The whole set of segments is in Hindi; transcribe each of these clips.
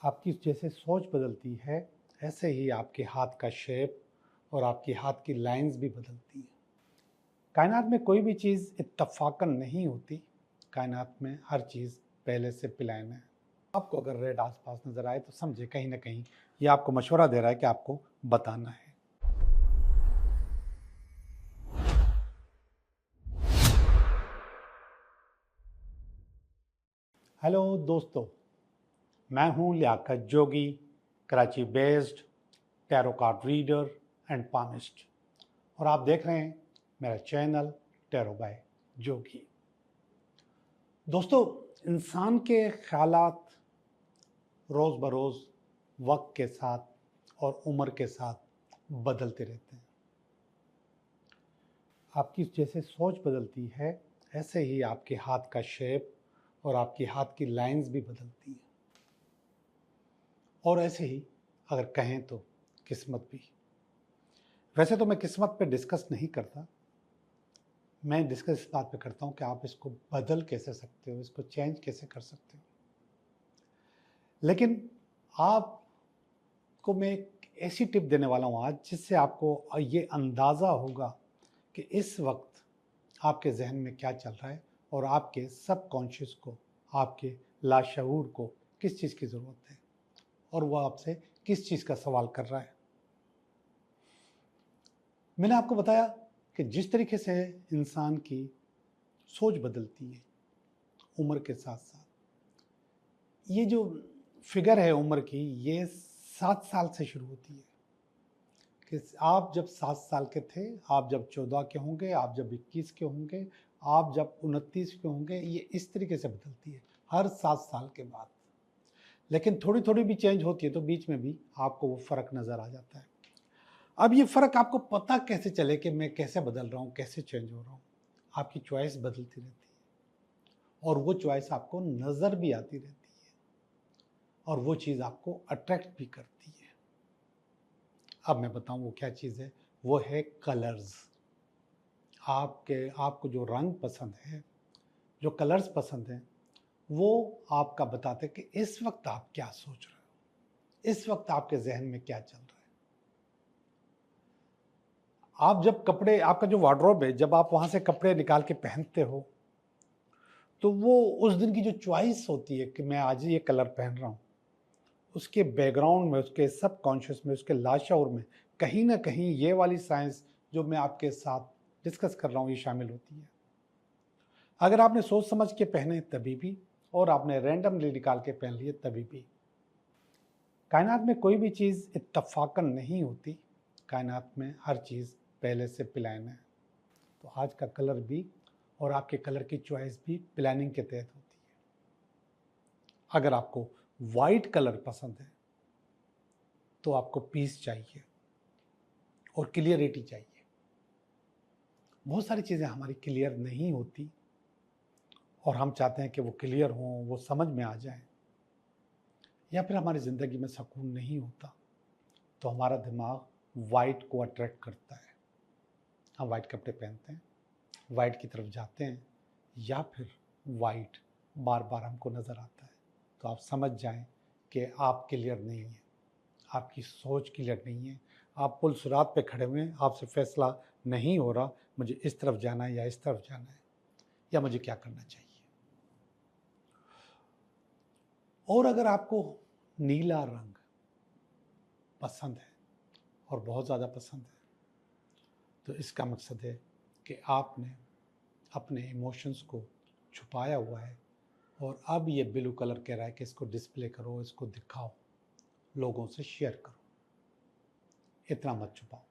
आपकी जैसे सोच बदलती है, ऐसे ही आपके हाथ का शेप और आपकी हाथ की लाइंस भी बदलती हैं। कायनात में कोई भी चीज़ इत्तफाकन नहीं होती। कायनात में हर चीज़ पहले से प्लान है। आपको अगर रेड आसपास नज़र आए तो समझे कहीं ना कहीं ये आपको मशवरा दे रहा है कि आपको बताना है। हेलो दोस्तों, मैं हूं Liaquat Jogi, Karachi based tarot card reader and palmist, और आप देख रहे हैं मेरा चैनल टैरो बाय जोगी। दोस्तों, इंसान के ख्यालात रोज़ बरोज़ वक्त के साथ और उम्र के साथ बदलते रहते हैं। आपकी जैसे सोच बदलती है, ऐसे ही आपके हाथ का शेप और आपकी हाथ की लाइंस भी बदलती हैं। और ऐसे ही अगर कहें तो किस्मत भी। वैसे तो मैं किस्मत पे डिस्कस नहीं करता, मैं डिस्कस इस बात पे करता हूँ कि आप इसको बदल कैसे सकते हो, इसको चेंज कैसे कर सकते हो। लेकिन आपको मैं एक ऐसी टिप देने वाला हूँ आज, जिससे आपको ये अंदाज़ा होगा कि इस वक्त आपके जहन में क्या चल रहा है और आपके सबकॉन्शियस को, आपके लाशऊर को किस चीज़ की ज़रूरत है और वो आपसे किस चीज़ का सवाल कर रहा है। मैंने आपको बताया कि जिस तरीके से इंसान की सोच बदलती है उम्र के साथ साथ, ये जो फिगर है उम्र की, ये 7 साल से शुरू होती है कि आप जब 7 साल के थे, आप जब 14 के होंगे, आप जब 21 के होंगे, आप जब 29 के होंगे, ये इस तरीके से बदलती है हर 7 साल के बाद। लेकिन थोड़ी थोड़ी भी चेंज होती है तो बीच में भी आपको वो फ़र्क नज़र आ जाता है। अब ये फ़र्क आपको पता कैसे चले कि मैं कैसे बदल रहा हूँ, कैसे चेंज हो रहा हूँ? आपकी चॉइस बदलती रहती है और वो चॉइस आपको नज़र भी आती रहती है और वो चीज़ आपको अट्रैक्ट भी करती है। अब मैं बताऊँ वो क्या चीज़ है। वो है कलर्स। आपको जो रंग पसंद है, जो कलर्स पसंद हैं, वो आपका बताते हैं कि इस वक्त आप क्या सोच रहे हो, इस वक्त आपके जहन में क्या चल रहा है। आप जब कपड़े, आपका जो वार्डरोब है, जब आप वहाँ से कपड़े निकाल के पहनते हो, तो वो उस दिन की जो चॉइस होती है कि मैं आज ये कलर पहन रहा हूँ, उसके बैकग्राउंड में, उसके सबकॉन्शियस में, उसके लाशऊर में कहीं ना कहीं ये वाली साइंस जो मैं आपके साथ डिस्कस कर रहा हूँ, ये शामिल होती है। अगर आपने सोच समझ के पहने तभी भी, और आपने रैंडमली निकाल के पहन लिए तभी भी। कायनात में कोई भी चीज़ इत्तफाकन नहीं होती। कायनात में हर चीज़ पहले से प्लान है। तो आज का कलर भी और आपके कलर की चॉइस भी प्लानिंग के तहत होती है। अगर आपको वाइट कलर पसंद है तो आपको पीस चाहिए और क्लियरिटी चाहिए। बहुत सारी चीज़ें हमारी क्लियर नहीं होती और हम चाहते हैं कि वो क्लियर हों, वो समझ में आ जाए, या फिर हमारी ज़िंदगी में सुकून नहीं होता तो हमारा दिमाग वाइट को अट्रैक्ट करता है। हम वाइट कपड़े पहनते हैं, वाइट की तरफ जाते हैं, या फिर वाइट बार बार हमको नज़र आता है। तो आप समझ जाएं कि आप क्लियर नहीं हैं, आपकी सोच क्लियर नहीं है, आप पुल सुरात पे खड़े हुए हैं, आपसे फैसला नहीं हो रहा मुझे इस तरफ जाना है या इस तरफ जाना है, या मुझे क्या करना चाहिए। और अगर आपको नीला रंग पसंद है और बहुत ज़्यादा पसंद है, तो इसका मकसद है कि आपने अपने इमोशंस को छुपाया हुआ है और अब ये ब्लू कलर कह रहा है कि इसको डिस्प्ले करो, इसको दिखाओ, लोगों से शेयर करो। इतना मत छुपाओ।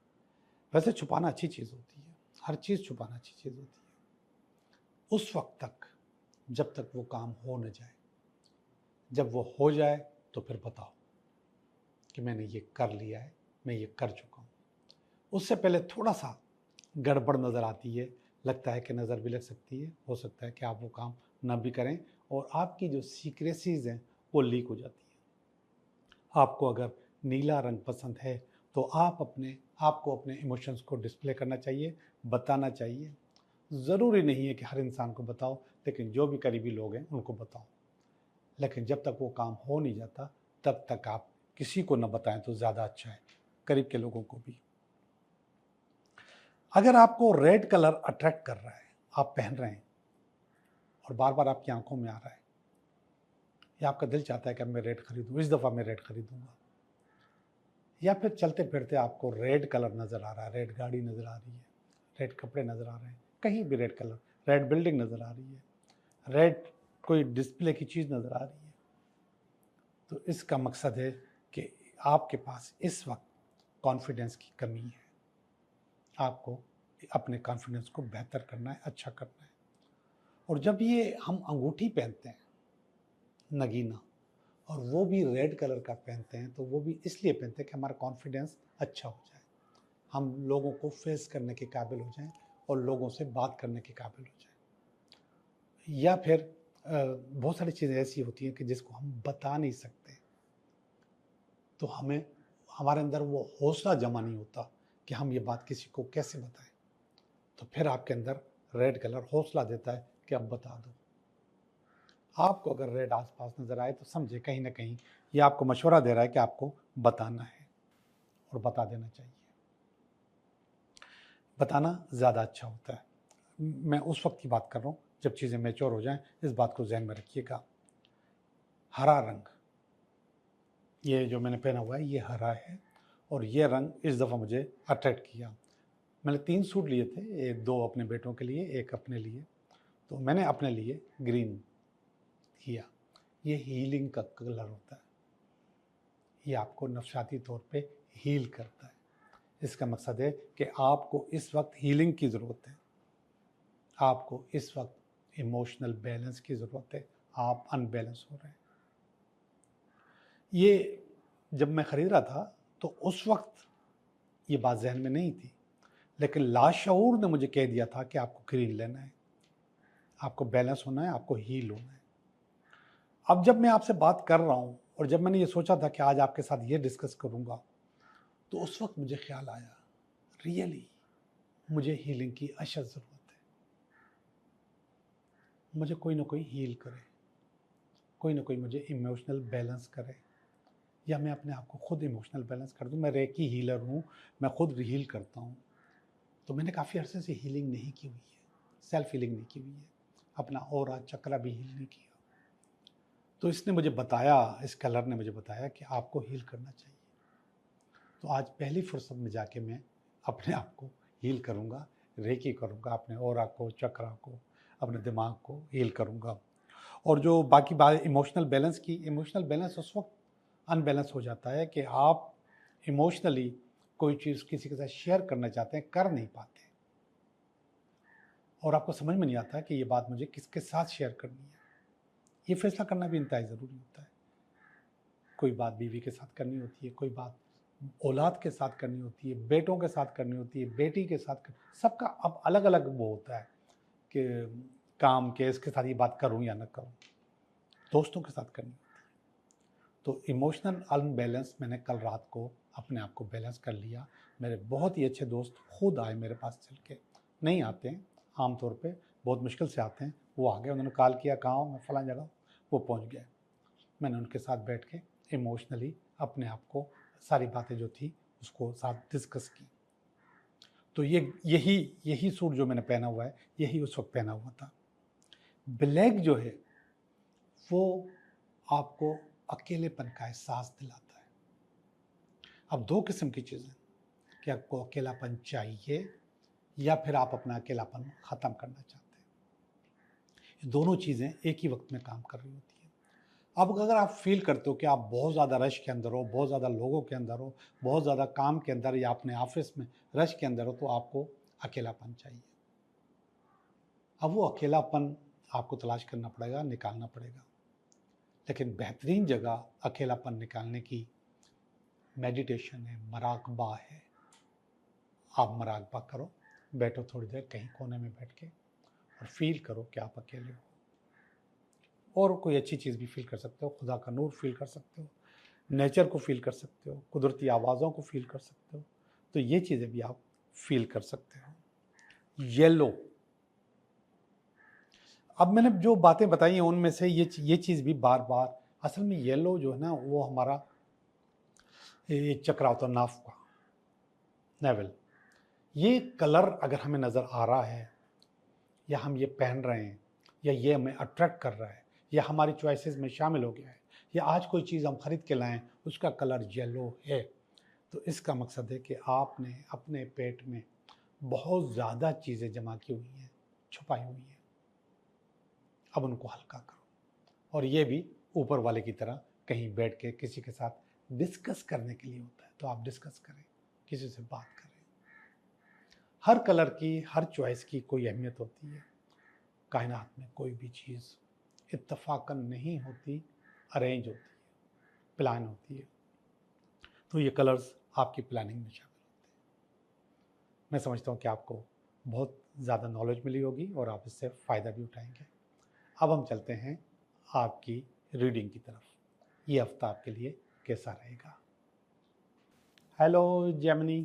वैसे छुपाना अच्छी चीज़ होती है, हर चीज़ छुपाना अच्छी चीज़ होती है उस वक्त तक जब तक वो काम हो न जाए। जब वो हो जाए तो फिर बताओ कि मैंने ये कर लिया है, मैं ये कर चुका हूँ। उससे पहले थोड़ा सा गड़बड़ नज़र आती है, लगता है कि नज़र भी लग सकती है, हो सकता है कि आप वो काम ना भी करें और आपकी जो सीक्रेसीज़ हैं वो लीक हो जाती है। आपको अगर नीला रंग पसंद है तो आपको अपने इमोशंस को डिस्प्ले करना चाहिए, बताना चाहिए। ज़रूरी नहीं है कि हर इंसान को बताओ, लेकिन जो भी करीबी लोग हैं उनको बताओ। लेकिन जब तक वो काम हो नहीं जाता तब तक आप किसी को न बताएं तो ज़्यादा अच्छा है, करीब के लोगों को भी। अगर आपको रेड कलर अट्रैक्ट कर रहा है, आप पहन रहे हैं और बार बार आपकी आंखों में आ रहा है, या आपका दिल चाहता है कि अब मैं रेड खरीदूं, इस दफ़ा मैं रेड खरीदूंगा, या फिर चलते फिरते आपको रेड कलर नज़र आ रहा है, रेड गाड़ी नज़र आ रही है, रेड कपड़े नज़र आ रहे हैं, कहीं भी रेड कलर, रेड बिल्डिंग नज़र आ रही है, रेड कोई डिस्प्ले की चीज़ नज़र आ रही है, तो इसका मकसद है कि आपके पास इस वक्त कॉन्फिडेंस की कमी है। आपको अपने कॉन्फिडेंस को बेहतर करना है, अच्छा करना है। और जब ये हम अंगूठी पहनते हैं नगीना, और वो भी रेड कलर का पहनते हैं, तो वो भी इसलिए पहनते हैं कि हमारा कॉन्फिडेंस अच्छा हो जाए, हम लोगों को फेस करने के काबिल हो जाएं और लोगों से बात करने के काबिल हो जाएं। या फिर बहुत सारी चीज़ें ऐसी होती हैं कि जिसको हम बता नहीं सकते, तो हमें हमारे अंदर वो हौसला जमा नहीं होता कि हम ये बात किसी को कैसे बताएं। तो फिर आपके अंदर रेड कलर हौसला देता है कि अब बता दो। आपको अगर रेड आसपास नज़र आए तो समझे कहीं ना कहीं ये आपको मशवरा दे रहा है कि आपको बताना है, और बता देना चाहिए। बताना ज़्यादा अच्छा होता है। मैं उस वक्त की बात कर रहा हूँ जब चीज़ें मैच्योर हो जाएं, इस बात को जहन में रखिएगा। हरा रंग, ये जो मैंने पहना हुआ है ये हरा है, और ये रंग इस दफ़ा मुझे अट्रैक्ट किया। मैंने 3 सूट लिए थे, 2 अपने बेटों के लिए, 1 अपने लिए। तो मैंने अपने लिए ग्रीन किया। ये हीलिंग का कलर होता है, ये आपको नफसियाती तौर पे हील करता है। इसका मकसद है कि आपको इस वक्त हीलिंग की ज़रूरत है, आपको इस वक्त इमोशनल बैलेंस की ज़रूरत है, आप अनबैलेंस हो रहे हैं। ये जब मैं ख़रीद रहा था तो उस वक्त ये बात जहन में नहीं थी, लेकिन लाशऊर ने मुझे कह दिया था कि आपको ग्रीन लेना है, आपको बैलेंस होना है, आपको हील होना है। अब जब मैं आपसे बात कर रहा हूँ और जब मैंने ये सोचा था कि आज आपके साथ ये डिस्कस करूँगा, तो उस वक्त मुझे ख्याल आया, रियली मुझे हीलिंग की अशद ज़रूरत है। मुझे कोई ना कोई हील करे, कोई ना कोई मुझे इमोशनल बैलेंस करे, या मैं अपने आप को खुद इमोशनल बैलेंस कर दूँ। मैं रेकी हीलर हूँ, मैं खुद हील करता हूँ। तो मैंने काफ़ी अरसे से हीलिंग नहीं की हुई है, सेल्फ हीलिंग नहीं की हुई है, अपना ऑरा चक्रा भी हील नहीं किया। तो इसने मुझे बताया, इस कलर ने मुझे बताया कि आपको हील करना चाहिए। तो आज पहली फुर्सत में जाके मैं अपने आप को हील करूँगा, रेकी करूँगा, अपने ऑरा को, चक्रा को, अपने दिमाग को हील करूँगा। और जो बाकी बात इमोशनल बैलेंस की, इमोशनल बैलेंस उस वक्त अनबैलेंस हो जाता है कि आप इमोशनली कोई चीज़ किसी के साथ शेयर करना चाहते हैं, कर नहीं पाते, और आपको समझ में नहीं आता कि ये बात मुझे किसके साथ शेयर करनी है। ये फैसला करना भी इंतहाई ज़रूरी होता है। कोई बात बीवी के साथ करनी होती है, कोई बात औलाद के साथ करनी होती है, बेटों के साथ करनी होती है, बेटी के साथ सबका अब अलग अलग वो होता है कि काम के इसके साथ ये बात करूँ या ना करूँ, दोस्तों के साथ करनी होती है। तो इमोशनल अनबैलेंस मैंने कल रात को अपने आप को बैलेंस कर लिया। मेरे बहुत ही अच्छे दोस्त खुद आए मेरे पास चल के, नहीं आते हैं आमतौर पे, बहुत मुश्किल से आते हैं, वो आ गए, उन्होंने कॉल किया, कहाँ हूँ मैं, फलां जगह, वो पहुँच गए। मैंने उनके साथ बैठ के इमोशनली अपने आप को सारी बातें जो थी उसको साथ डिस्कस की। तो यही सूट जो मैंने पहना हुआ है यही उस वक्त पहना हुआ था। ब्लैक जो है वो आपको अकेलेपन का एहसास दिलाता है। अब 2 किस्म की चीज़ें, कि आपको अकेलापन चाहिए या फिर आप अपना अकेलापन ख़त्म करना चाहते हैं। ये दोनों चीज़ें एक ही वक्त में काम कर रही होती हैं। अब अगर आप फील करते हो कि आप बहुत ज़्यादा रश के अंदर हो, बहुत ज़्यादा लोगों के अंदर हो, बहुत ज़्यादा काम के अंदर या अपने ऑफिस में रश के अंदर हो, तो आपको अकेलापन चाहिए। अब वो अकेलापन आपको तलाश करना पड़ेगा, निकालना पड़ेगा। लेकिन बेहतरीन जगह अकेलापन निकालने की मेडिटेशन है, मराकबा है। आप मराकबा करो, बैठो थोड़ी देर कहीं कोने में बैठ के और फील करो कि आप अकेले हो, और कोई अच्छी चीज़ भी फील कर सकते हो, खुदा का नूर फील कर सकते हो, नेचर को फील कर सकते हो, कुदरती आवाज़ों को फील कर सकते हो। तो ये चीज़ें भी आप फील कर सकते हो। येलो, अब मैंने जो बातें बताई हैं उनमें से ये चीज़ भी बार बार असल में येलो जो है ना वो हमारा ये चक्रा होता है नाफ का, नेवल। ये कलर अगर हमें नज़र आ रहा है या हम ये पहन रहे हैं या ये हमें अट्रैक्ट कर रहा है या हमारी चॉइसेस में शामिल हो गया है या आज कोई चीज़ हम खरीद के लाएं उसका कलर येलो है, तो इसका मकसद है कि आपने अपने पेट में बहुत ज़्यादा चीज़ें जमा की हुई हैं, छुपाई हुई हैं। अब उनको हल्का करो। और ये भी ऊपर वाले की तरह कहीं बैठ के किसी के साथ डिस्कस करने के लिए होता है, तो आप डिस्कस करें, किसी से बात करें। हर कलर की, हर चॉइस की कोई अहमियत होती है। कायनात में कोई भी चीज़ इत्तफाकन नहीं होती, अरेंज होती है, प्लान होती है। तो ये कलर्स आपकी प्लानिंग में शामिल होते हैं। मैं समझता हूँ कि आपको बहुत ज़्यादा नॉलेज मिली होगी और आप इससे फ़ायदा भी उठाएंगे। अब हम चलते हैं आपकी रीडिंग की तरफ। ये हफ्ता आपके लिए कैसा रहेगा? हेलो जेमिनी,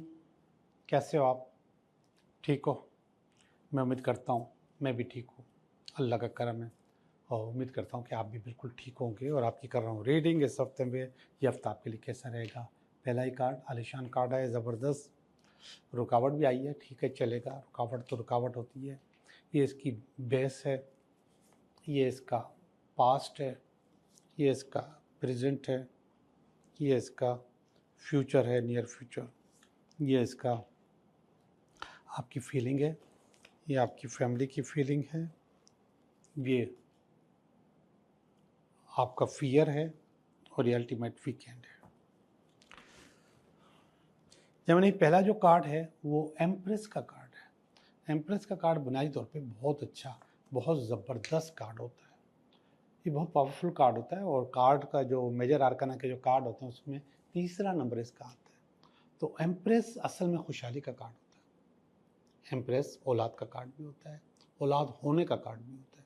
कैसे हो आप? ठीक हो? मैं उम्मीद करता हूँ मैं भी ठीक हूँ, अल्लाह का करम है। और उम्मीद करता हूँ कि आप भी बिल्कुल ठीक होंगे। और आपकी कर रहा हूँ रीडिंग इस हफ्ते में। ये हफ्ता आपके लिए कैसा रहेगा? पहला ही कार्ड आलिशान कार्ड है, ज़बरदस्त। रुकावट भी आई है, ठीक है, चलेगा। रुकावट तो रुकावट होती है। ये इसकी बेस है, ये इसका पास्ट है, ये इसका प्रेजेंट है, ये इसका फ्यूचर है, नियर फ्यूचर। ये इसका आपकी फीलिंग है, ये आपकी फैमिली की फीलिंग है, ये आपका फियर है और ये अल्टीमेट वीकेंड है। जब पहला जो कार्ड है वो एम्प्रेस का कार्ड है। एम्प्रेस का कार्ड बुनियादी तौर पे बहुत अच्छा, बहुत ज़बरदस्त कार्ड होता है। ये बहुत पावरफुल कार्ड होता है और कार्ड का जो मेजर आर्काना के जो कार्ड होते हैं उसमें तीसरा नंबर इसका आता है। तो एम्प्रेस असल में खुशहाली का कार्ड होता है। एम्प्रेस औलाद का कार्ड भी होता है, औलाद होने का कार्ड भी होता है।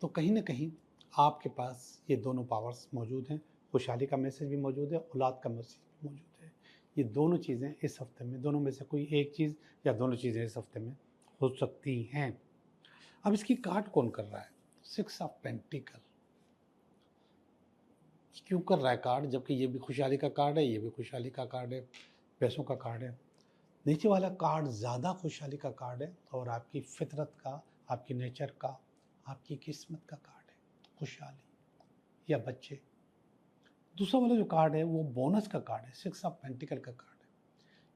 तो कहीं ना कहीं आपके पास ये दोनों पावर्स मौजूद हैं। खुशहाली का मैसेज भी मौजूद है, औलाद का मैसेज भी मौजूद है। ये दोनों चीज़ें इस हफ्ते में, दोनों में से कोई एक चीज़ या दोनों चीज़ें इस हफ्ते में हो सकती हैं। अब इसकी कार्ड कौन कर रहा है? 6 ऑफ पेंटिकल क्यों कर रहा है कार्ड, जबकि ये भी खुशहाली का कार्ड है, ये भी खुशहाली का कार्ड है, पैसों का कार्ड है। नीचे वाला कार्ड ज़्यादा खुशहाली का कार्ड है और आपकी फितरत का, आपकी नेचर का, आपकी किस्मत का कार्ड है, खुशहाली या बच्चे। दूसरा वाला जो कार्ड है वो बोनस का कार्ड है, 6 ऑफ पेंटिकल का कार्ड है।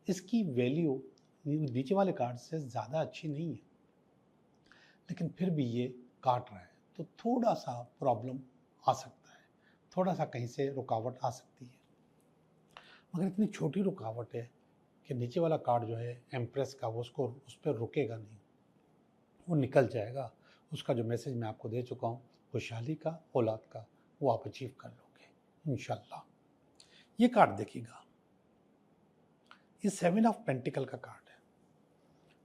इसकी वैल्यू नीचे वाले कार्ड से ज़्यादा अच्छी नहीं है, लेकिन फिर भी ये काट रहा है, तो थोड़ा सा प्रॉब्लम आ सकता है, थोड़ा सा कहीं से रुकावट आ सकती है। मगर इतनी छोटी रुकावट है कि नीचे वाला कार्ड जो है एम्प्रेस का, वो उसको उस पर रुकेगा नहीं, वो निकल जाएगा। उसका जो मैसेज मैं आपको दे चुका हूँ खुशहाली का, औलाद का, वो आप अचीव कर लोगे इंशाल्लाह। ये कार्ड देखिएगा, ये 7 ऑफ पेंटिकल का कार्ड है।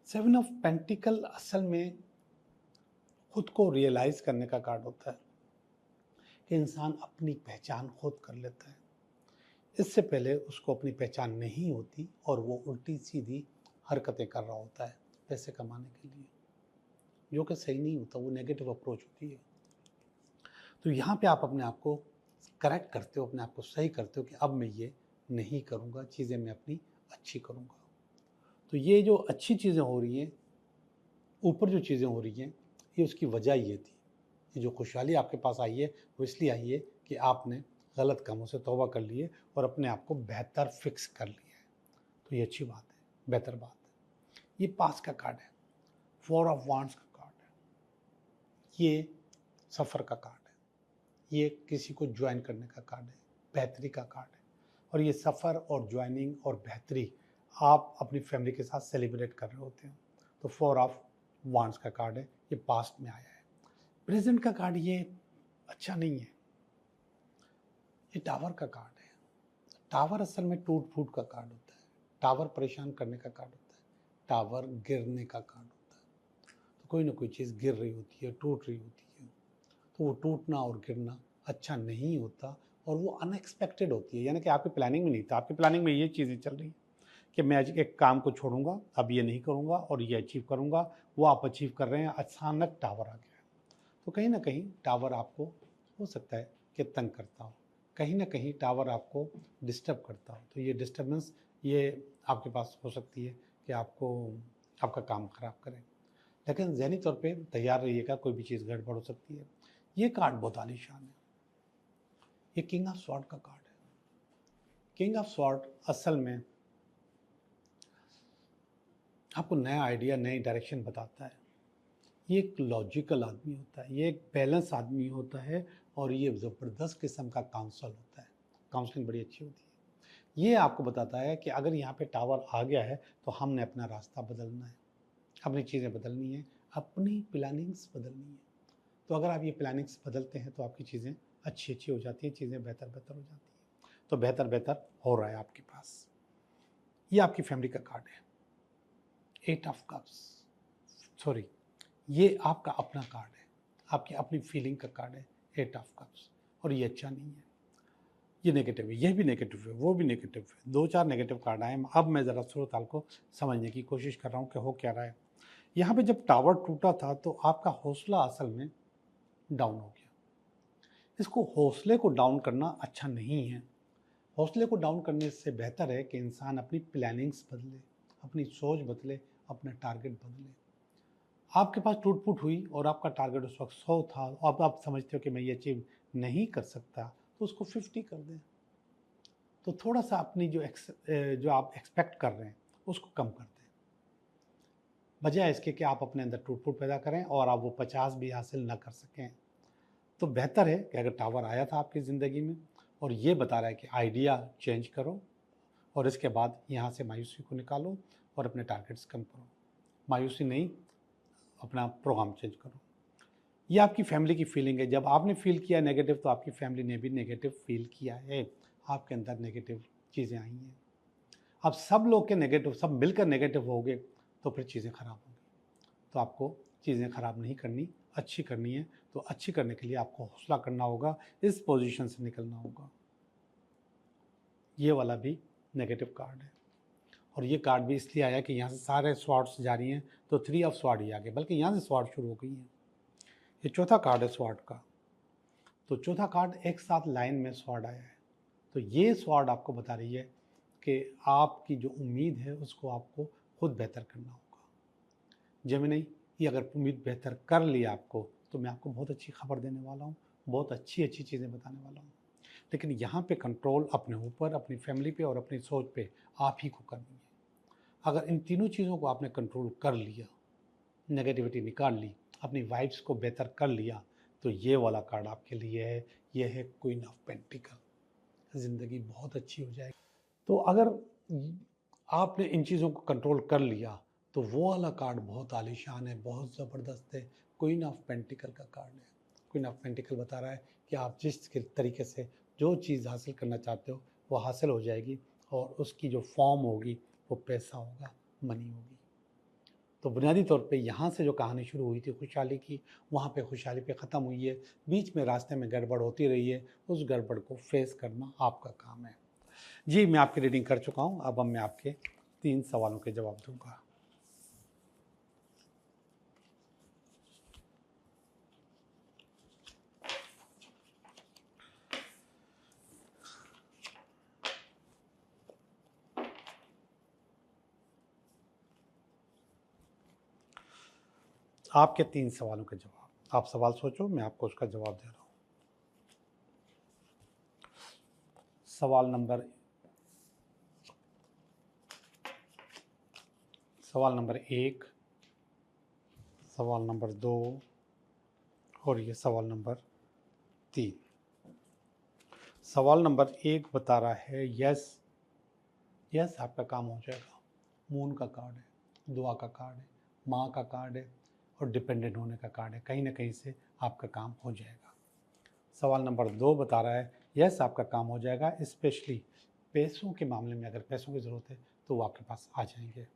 7 ऑफ पेंटिकल असल में खुद को रियलाइज करने का कार्ड होता है कि इंसान अपनी पहचान खुद कर लेता है। इससे पहले उसको अपनी पहचान नहीं होती और वो उल्टी सीधी हरकतें कर रहा होता है पैसे कमाने के लिए, जो कि सही नहीं होता, वो नेगेटिव अप्रोच होती है। तो यहाँ पे आप अपने आप को करेक्ट करते हो, अपने आप को सही करते हो कि अब मैं ये नहीं करूँगा, चीज़ें मैं अपनी अच्छी करूँगा। तो ये जो अच्छी चीज़ें हो रही हैं, ऊपर जो चीज़ें हो रही हैं, ये उसकी वजह ये थी। ये जो खुशहाली आपके पास आई है वो इसलिए आई है कि आपने गलत कामों से तौबा कर लिए और अपने आप को बेहतर फिक्स कर लिया है। तो ये अच्छी बात है, बेहतर बात है। ये पास का कार्ड है, 4 ऑफ वांड्स का कार्ड है, ये सफ़र का कार्ड है, ये किसी को ज्वाइन करने का कार्ड है, बेहतरी का कार्ड है। और ये सफ़र और ज्वाइनिंग और बेहतरी आप अपनी फैमिली के साथ सेलिब्रेट कर रहे होते हैं। तो 4 ऑफ वांड्स का कार्ड है, ये पास्ट में आया है। प्रेजेंट का कार्ड ये अच्छा नहीं है, ये टावर का कार्ड है। टावर असल में टूट फूट का कार्ड होता है, टावर परेशान करने का कार्ड होता है, टावर गिरने का कार्ड होता है। तो कोई ना कोई चीज़ गिर रही होती है, टूट रही होती है, तो वो टूटना और गिरना अच्छा नहीं होता और वो अनएक्सपेक्टेड होती है, यानी कि आपकी प्लानिंग में नहीं था। आपकी प्लानिंग में ये चीज़ें चल रही कि मैं आज एक काम को छोड़ूंगा, अब ये नहीं करूंगा और ये अचीव करूंगा, वो आप अचीव कर रहे हैं, अचानक टावर आ गया। तो कहीं ना कहीं टावर आपको हो सकता है कि तंग करता हो, कहीं ना कहीं टावर आपको डिस्टर्ब करता हो, तो ये डिस्टर्बेंस ये आपके पास हो सकती है कि आपको आपका काम खराब करे। लेकिन ज़हनी तौर पे तैयार रहिएगा, कोई भी चीज़ गड़बड़ हो सकती है। ये कार्ड बहुत आलीशान है, ये किंग ऑफ स्वॉर्ड का कार्ड है। किंग ऑफ स्वॉर्ड असल में आपको नया आइडिया, नई डायरेक्शन बताता है। ये एक लॉजिकल आदमी होता है, ये एक बैलेंस आदमी होता है, और ये ज़बरदस्त किस्म का काउंसल होता है। काउंसलिंग बड़ी अच्छी होती है। ये आपको बताता है कि अगर यहाँ पे टावर आ गया है तो हमने अपना रास्ता बदलना है, अपनी चीज़ें बदलनी है, अपनी प्लानिंग्स बदलनी है। तो अगर आप ये प्लानिंग्स बदलते हैं तो आपकी चीज़ें अच्छी अच्छी हो जाती हैं, चीज़ें बेहतर बेहतर हो जाती हैं। तो बेहतर बेहतर हो रहा है आपके पास। ये आपकी फैमिली का कार्ड है, 8 ऑफ कप्स, सॉरी, ये आपका अपना कार्ड है, आपकी अपनी फीलिंग का कार्ड है, 8 ऑफ कप्स, और ये अच्छा नहीं है, ये नेगेटिव है, ये भी नेगेटिव है, वो भी नेगेटिव है। 2-4 नेगेटिव कार्ड आए। अब मैं ज़रा सूरत-हाल को समझने की कोशिश कर रहा हूँ कि हो क्या रहा है। यहाँ पे जब टावर टूटा था तो आपका हौसला असल में डाउन हो गया। इसको हौसले को डाउन करना अच्छा नहीं है। हौसले को डाउन करने से बेहतर है कि इंसान अपनी प्लानिंग्स बदले, अपनी सोच बदले, अपना टारगेट बदले। आपके पास टूट-फूट हुई और आपका टारगेट उस वक़्त 100 था, अब आप समझते हो कि मैं ये अचीव नहीं कर सकता, तो उसको 50 कर दें। तो थोड़ा-सा अपनी जो आप एक्सपेक्ट कर रहे हैं, उसको कम कर दें। बजाय इसके कि आप अपने अंदर टूट-फूट पैदा करें और आप वो 50 भी हासिल ना कर सकें। तो बेहतर है कि अगर टावर आया था आपकी ज़िंदगी में और ये बता रहा है कि आइडिया चेंज करो, और इसके बाद यहाँ से मायूसी को निकालो और अपने टारगेट्स कम करो। मायूसी नहीं, अपना प्रोग्राम चेंज करो। ये आपकी फैमिली की फीलिंग है। जब आपने फील किया नेगेटिव तो आपकी फैमिली ने भी नेगेटिव फील किया है। आपके अंदर नेगेटिव चीज़ें आई हैं। अब सब लोग के नेगेटिव, सब मिलकर नेगेटिव हो गए तो फिर चीज़ें खराब होंगी। तो आपको चीज़ें खराब नहीं करनी, अच्छी करनी है। तो अच्छी करने के लिए आपको हौसला करना होगा, इस पोजीशन से निकलना होगा। ये वाला भी नेगेटिव कार्ड है, और ये कार्ड भी इसलिए आया कि यहाँ से सारे स्वॉर्ड्स जा रही हैं तो 3 ऑफ स्वॉर्ड ही आ गए, बल्कि यहाँ से स्वॉर्ड शुरू हो गई हैं। ये चौथा कार्ड है स्वॉर्ड का। तो चौथा कार्ड एक साथ लाइन में स्वॉर्ड आया है। तो ये स्वॉर्ड आपको बता रही है कि आपकी जो उम्मीद है उसको आपको खुद बेहतर करना होगा। जेमिनी, ये अगर उम्मीद बेहतर कर ली आपको तो मैं आपको बहुत अच्छी खबर देने वाला हूँ, बहुत अच्छी अच्छी चीज़ें बताने वाला हूँ। लेकिन यहाँ पे कंट्रोल अपने ऊपर, अपनी फैमिली पे और अपनी सोच पे आप ही को करनी है। अगर इन तीनों चीज़ों को आपने कंट्रोल कर लिया, नेगेटिविटी निकाल ली, अपनी वाइब्स को बेहतर कर लिया, तो ये वाला कार्ड आपके लिए है। ये है क्वीन ऑफ पेंटिकल। ज़िंदगी बहुत अच्छी हो जाएगी। तो अगर आपने इन चीज़ों को कंट्रोल कर लिया तो वो वाला कार्ड बहुत आलीशान है, बहुत ज़बरदस्त है। क्वीन ऑफ पेंटिकल का कार्ड है। क्वीन ऑफ पेंटिकल बता रहा है कि आप जिस तरीके से जो चीज़ हासिल करना चाहते हो वो हासिल हो जाएगी, और उसकी जो फॉर्म होगी वो पैसा होगा, मनी होगी। तो बुनियादी तौर पे यहाँ से जो कहानी शुरू हुई थी खुशहाली की, वहाँ पे खुशहाली पे ख़त्म हुई है। बीच में रास्ते में गड़बड़ होती रही है, उस गड़बड़ को फेस करना आपका काम है। जी, मैं आपकी रीडिंग कर चुका हूँ। अब मैं आपके 3 सवालों के जवाब दूंगा। आपके 3 सवालों के जवाब। आप सवाल सोचो, मैं आपको उसका जवाब दे रहा हूँ। सवाल नंबर 1, सवाल नंबर 2 और ये सवाल नंबर 3। सवाल नंबर 1 बता रहा है यस, यस आपका काम हो जाएगा। मून का कार्ड है, दुआ का कार्ड है, माँ का कार्ड है और डिपेंडेंट होने का कार्ड है। कहीं ना कहीं से आपका काम हो जाएगा। सवाल नंबर 2 बता रहा है यस आपका काम हो जाएगा, स्पेशली पैसों के मामले में अगर पैसों की ज़रूरत है तो वो आपके पास आ जाएंगे।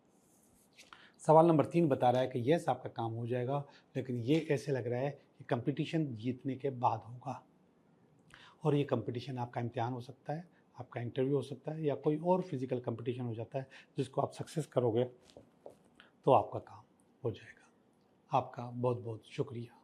सवाल नंबर 3 बता रहा है कि यस आपका काम हो जाएगा, लेकिन ये ऐसे लग रहा है कि कंपटीशन जीतने के बाद होगा, और ये कंपटीशन आपका इम्तिहान हो सकता है, आपका इंटरव्यू हो सकता है, या कोई और फिजिकल कंपटीशन हो जाता है जिसको आप सक्सेस करोगे तो आपका काम हो जाएगा। आपका बहुत बहुत शुक्रिया।